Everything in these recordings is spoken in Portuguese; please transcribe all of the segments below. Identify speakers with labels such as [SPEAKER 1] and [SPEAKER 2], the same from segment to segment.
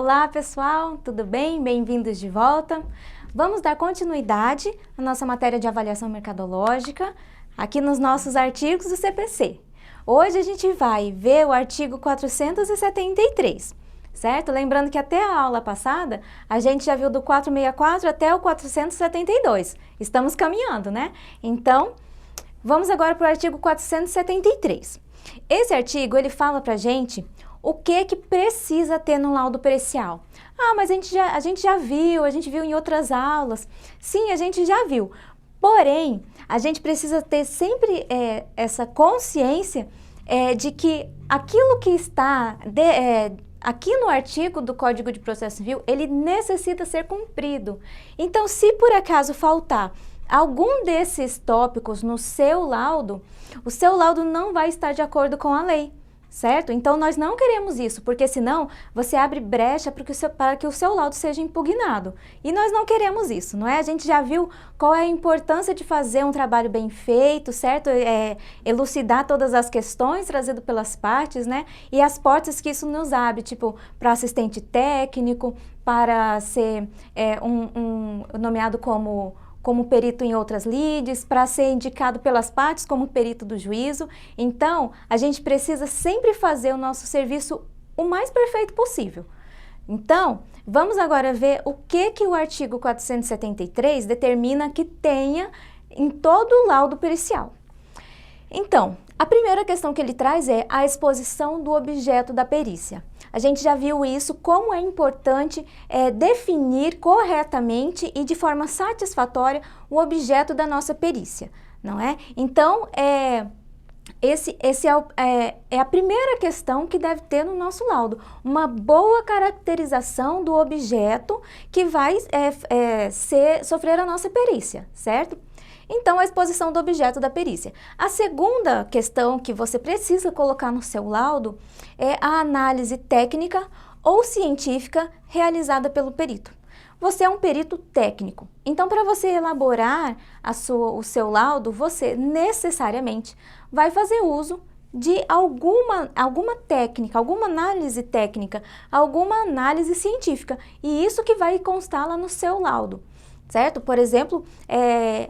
[SPEAKER 1] Olá pessoal, tudo bem? Bem-vindos de volta. Vamos dar continuidade à nossa matéria de avaliação mercadológica aqui nos nossos artigos do CPC. Hoje a gente vai ver o artigo 473, certo? Lembrando que até a aula passada a gente já viu do 464 até o 472. Estamos caminhando, né? Então, vamos agora para o artigo 473. Esse artigo, ele fala pra gente o que precisa ter no laudo pericial. Ah, mas a gente já viu, a gente viu em outras aulas. Sim, a gente já viu. Porém, a gente precisa ter sempre essa consciência de que aquilo que está aqui no artigo do Código de Processo Civil, ele necessita ser cumprido. Então, se por acaso faltar algum desses tópicos no seu laudo, o seu laudo não vai estar de acordo com a lei, certo? Então, nós não queremos isso, porque senão você abre brecha para que o seu laudo seja impugnado. E nós não queremos isso, não é? A gente já viu qual é a importância de fazer um trabalho bem feito, certo? Elucidar todas as questões trazidas pelas partes, né? E as portas que isso nos abre, tipo, para assistente técnico, para ser nomeado como perito em outras lides, para ser indicado pelas partes como perito do juízo. Então, a gente precisa sempre fazer o nosso serviço o mais perfeito possível. Então, vamos agora ver o que o artigo 473 determina que tenha em todo o laudo pericial. Então, a primeira questão que ele traz é a exposição do objeto da perícia. A gente já viu isso, como é importante definir corretamente e de forma satisfatória o objeto da nossa perícia, não é? Então, é a primeira questão que deve ter no nosso laudo, uma boa caracterização do objeto que vai sofrer a nossa perícia, certo? Então, a exposição do objeto da perícia. A segunda questão que você precisa colocar no seu laudo é a análise técnica ou científica realizada pelo perito. Você é um perito técnico, então para você elaborar o seu laudo, você necessariamente vai fazer uso de alguma técnica, alguma análise técnica, alguma análise científica, e isso que vai constar lá no seu laudo. Certo? Por exemplo,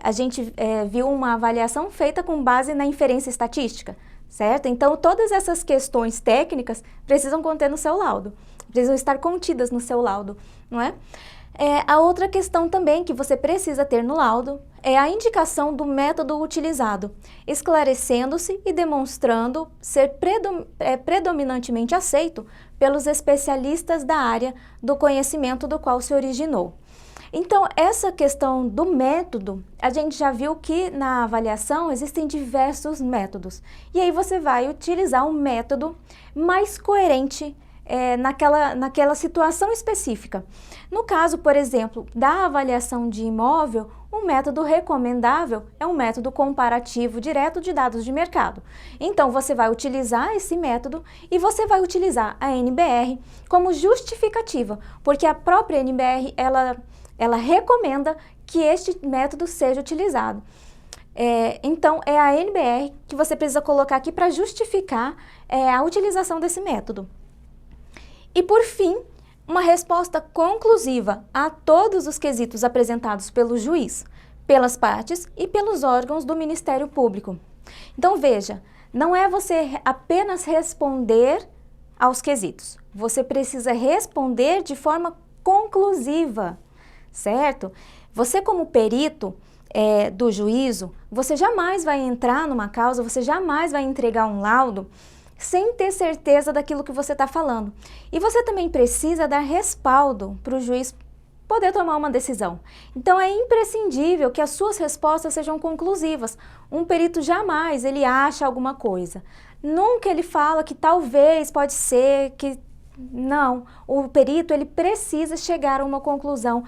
[SPEAKER 1] a gente viu uma avaliação feita com base na inferência estatística, certo? Então, todas essas questões técnicas precisam conter no seu laudo, precisam estar contidas no seu laudo, não é? A outra questão também que você precisa ter no laudo é a indicação do método utilizado, esclarecendo-se e demonstrando ser predominantemente aceito pelos especialistas da área do conhecimento do qual se originou. Então, essa questão do método, a gente já viu que na avaliação existem diversos métodos. E aí você vai utilizar um método mais coerente naquela situação específica. No caso, por exemplo, da avaliação de imóvel, um método recomendável é um método comparativo direto de dados de mercado. Então, você vai utilizar esse método e você vai utilizar a NBR como justificativa, porque a própria NBR, ela recomenda que este método seja utilizado. Então, é a NBR que você precisa colocar aqui para justificar a utilização desse método. E, por fim, uma resposta conclusiva a todos os quesitos apresentados pelo juiz, pelas partes e pelos órgãos do Ministério Público. Então, veja, não é você apenas responder aos quesitos. Você precisa responder de forma conclusiva. Certo? Você, como perito do juízo, você jamais vai entrar numa causa, você jamais vai entregar um laudo sem ter certeza daquilo que você está falando. E você também precisa dar respaldo para o juiz poder tomar uma decisão. Então, é imprescindível que as suas respostas sejam conclusivas. Um perito jamais ele acha alguma coisa. Nunca ele fala que talvez, pode ser, que... Não. O perito ele precisa chegar a uma conclusão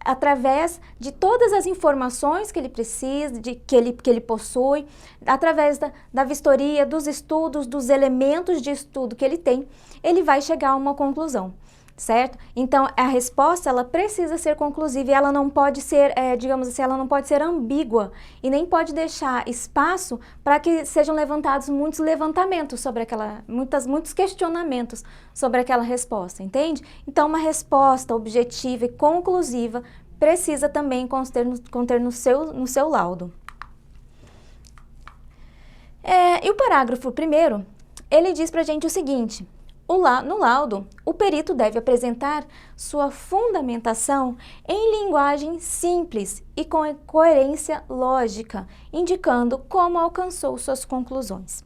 [SPEAKER 1] através de todas as informações que ele precisa, que ele possui, através da vistoria, dos estudos, dos elementos de estudo que ele tem, ele vai chegar a uma conclusão. certo? Então, a resposta, ela precisa ser conclusiva e ela não pode ser, digamos assim, ela não pode ser ambígua e nem pode deixar espaço para que sejam levantados muitos levantamentos sobre aquela, muitos questionamentos sobre aquela resposta, entende? Então, uma resposta objetiva e conclusiva precisa também conter no seu laudo. E o parágrafo 1º, ele diz pra gente o seguinte: no laudo, o perito deve apresentar sua fundamentação em linguagem simples e com coerência lógica, indicando como alcançou suas conclusões.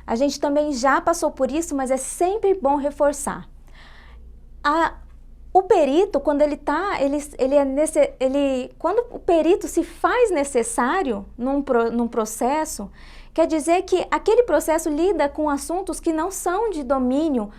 [SPEAKER 1] A gente também já passou por isso, mas é sempre bom reforçar. O perito, quando quando o perito se faz necessário num processo, quer dizer que aquele processo lida com assuntos que não são de domínio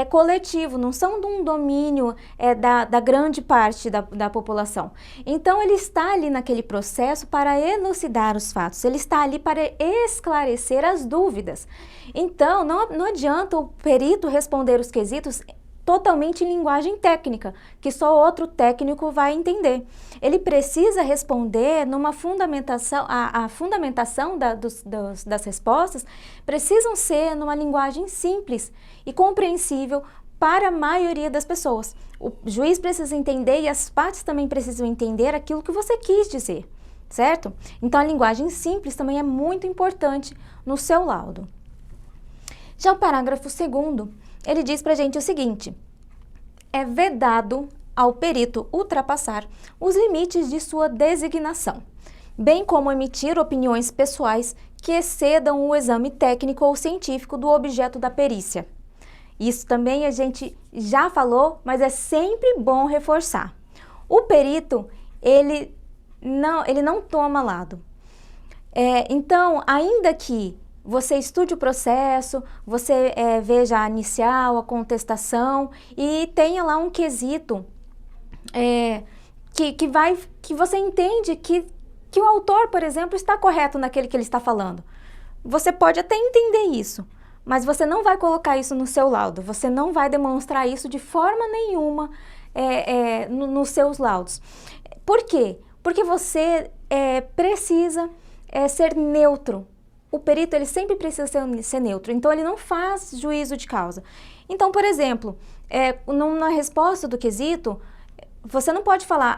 [SPEAKER 1] coletivo, não são de um domínio da grande parte da população. Então, ele está ali naquele processo para elucidar os fatos, ele está ali para esclarecer as dúvidas. Então, não adianta o perito responder os quesitos totalmente em linguagem técnica, que só outro técnico vai entender. Ele precisa responder numa fundamentação, a fundamentação das respostas precisam ser numa linguagem simples e compreensível para a maioria das pessoas. O juiz precisa entender e as partes também precisam entender aquilo que você quis dizer, certo? Então, a linguagem simples também é muito importante no seu laudo. Já o parágrafo 2º, ele diz pra gente o seguinte: é vedado ao perito ultrapassar os limites de sua designação, bem como emitir opiniões pessoais que excedam o exame técnico ou científico do objeto da perícia. Isso também a gente já falou, mas é sempre bom reforçar. O perito, ele não toma lado. Então, ainda que você estude o processo, você veja a inicial, a contestação e tenha lá um quesito que você entende que o autor, por exemplo, está correto naquele que ele está falando. Você pode até entender isso, mas você não vai colocar isso no seu laudo, você não vai demonstrar isso de forma nenhuma nos seus laudos. Por quê? Porque você precisa ser neutro. O perito, ele sempre precisa ser neutro, então ele não faz juízo de causa. Então, por exemplo, na resposta do quesito, você não pode falar,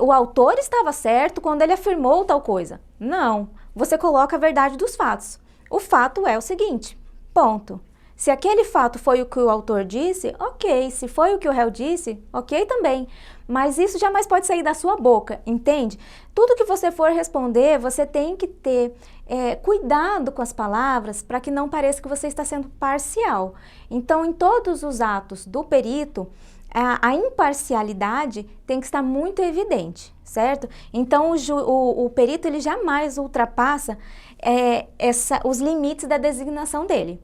[SPEAKER 1] o autor estava certo quando ele afirmou tal coisa. Não, você coloca a verdade dos fatos. O fato é o seguinte, ponto. Se aquele fato foi o que o autor disse, ok. Se foi o que o réu disse, ok também. Mas isso jamais pode sair da sua boca, entende? Tudo que você for responder, você tem que ter cuidado com as palavras para que não pareça que você está sendo parcial. Então, em todos os atos do perito, a imparcialidade tem que estar muito evidente, certo? Então, o perito, ele jamais ultrapassa os limites da designação dele.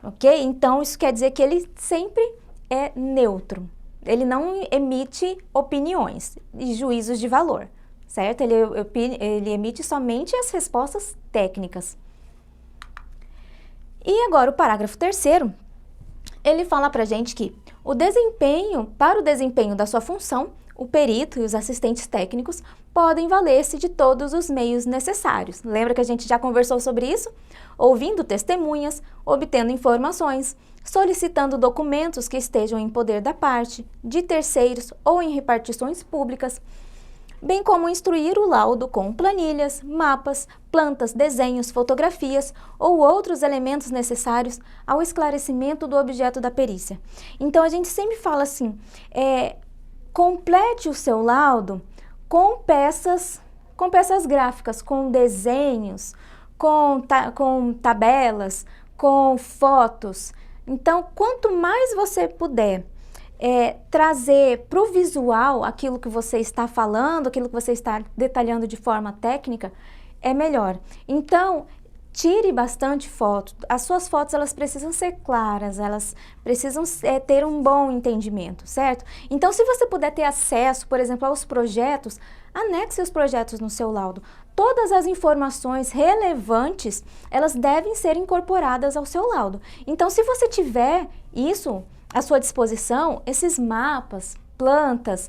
[SPEAKER 1] Ok? Então, isso quer dizer que ele sempre é neutro. Ele não emite opiniões e juízos de valor, certo? Ele emite somente as respostas técnicas. E agora, o parágrafo 3º, ele fala pra gente que para o desempenho da sua função, o perito e os assistentes técnicos podem valer-se de todos os meios necessários. Lembra que a gente já conversou sobre isso? Ouvindo testemunhas, obtendo informações, solicitando documentos que estejam em poder da parte, de terceiros ou em repartições públicas, bem como instruir o laudo com planilhas, mapas, plantas, desenhos, fotografias ou outros elementos necessários ao esclarecimento do objeto da perícia. Então, a gente sempre fala assim, complete o seu laudo com peças gráficas, com desenhos, com tabelas, com fotos. Então, quanto mais você puder trazer para o visual aquilo que você está falando, aquilo que você está detalhando de forma técnica, é melhor. Então, tire bastante foto. As suas fotos, elas precisam ser claras, elas precisam ter um bom entendimento, certo? Então, se você puder ter acesso, por exemplo, aos projetos, anexe os projetos no seu laudo. Todas as informações relevantes, elas devem ser incorporadas ao seu laudo. Então, se você tiver isso à sua disposição esses mapas, plantas,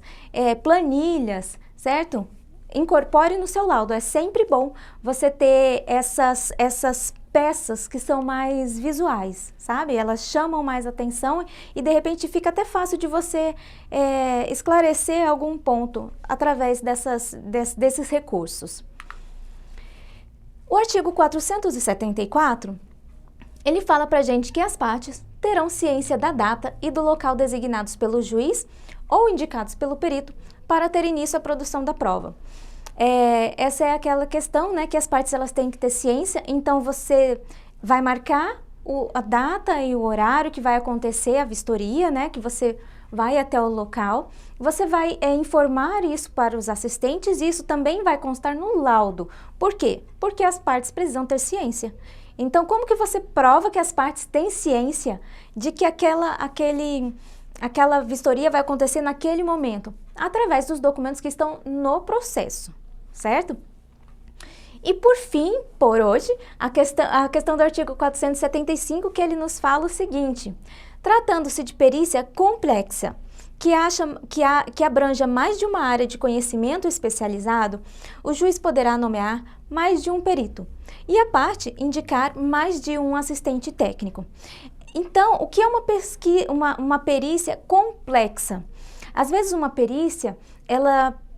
[SPEAKER 1] planilhas, certo? Incorpore no seu laudo. É sempre bom você ter essas peças que são mais visuais, sabe? Elas chamam mais atenção e de repente fica até fácil de você esclarecer algum ponto através desses recursos. O artigo 474, ele fala pra gente que as partes terão ciência da data e do local designados pelo juiz ou indicados pelo perito para ter início à produção da prova. Essa é aquela questão, né, que as partes elas têm que ter ciência, então você vai marcar a data e o horário que vai acontecer a vistoria, né, que você vai até o local, você vai informar isso para os assistentes e isso também vai constar no laudo. Por quê? Porque as partes precisam ter ciência. Então, como que você prova que as partes têm ciência de que aquela vistoria vai acontecer naquele momento? Através dos documentos que estão no processo, certo? E por fim, por hoje, a questão do artigo 475, que ele nos fala o seguinte: tratando-se de perícia complexa, que abranja mais de uma área de conhecimento especializado, o juiz poderá nomear mais de um perito e a parte indicar mais de um assistente técnico. Então, o que é uma perícia complexa? Às vezes uma perícia,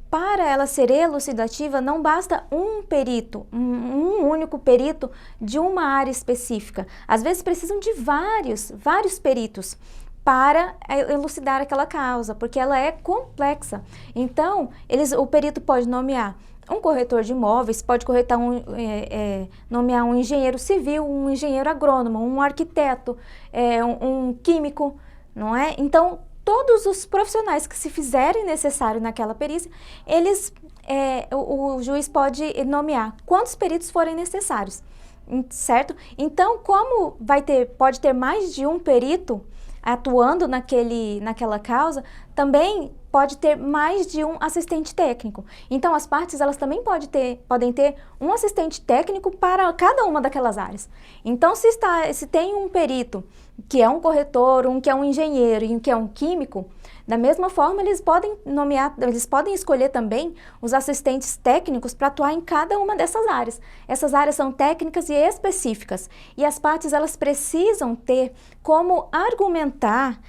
[SPEAKER 1] para ela ser elucidativa, não basta um perito, um único perito de uma área específica. Às vezes precisam de vários peritos para elucidar aquela causa, porque ela é complexa. Então, o perito pode nomear um corretor de imóveis, pode nomear um engenheiro civil, um engenheiro agrônomo, um arquiteto, um químico, não é? Então, todos os profissionais que se fizerem necessário naquela perícia, o juiz pode nomear quantos peritos forem necessários, certo? Então, como pode ter mais de um perito atuando naquela causa, também pode ter mais de um assistente técnico. Então, as partes elas também podem ter um assistente técnico para cada uma daquelas áreas. Então, se tem um perito que é um corretor, um que é um engenheiro e um que é um químico, da mesma forma eles podem escolher também os assistentes técnicos para atuar em cada uma dessas áreas. Essas áreas são técnicas e específicas e as partes elas precisam ter como argumentar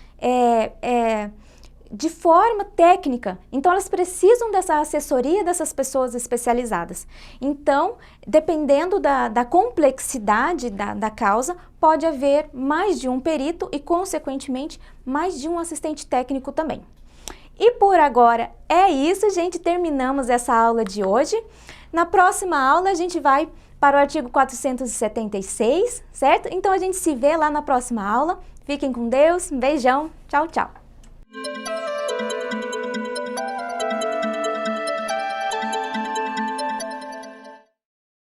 [SPEAKER 1] de forma técnica. Então, elas precisam dessa assessoria dessas pessoas especializadas. Então, dependendo da complexidade da causa, pode haver mais de um perito e, consequentemente, mais de um assistente técnico também. E por agora é isso, gente. Terminamos essa aula de hoje. Na próxima aula, a gente vai para o artigo 476, certo? Então, a gente se vê lá na próxima aula. Fiquem com Deus. Um beijão. Tchau, tchau.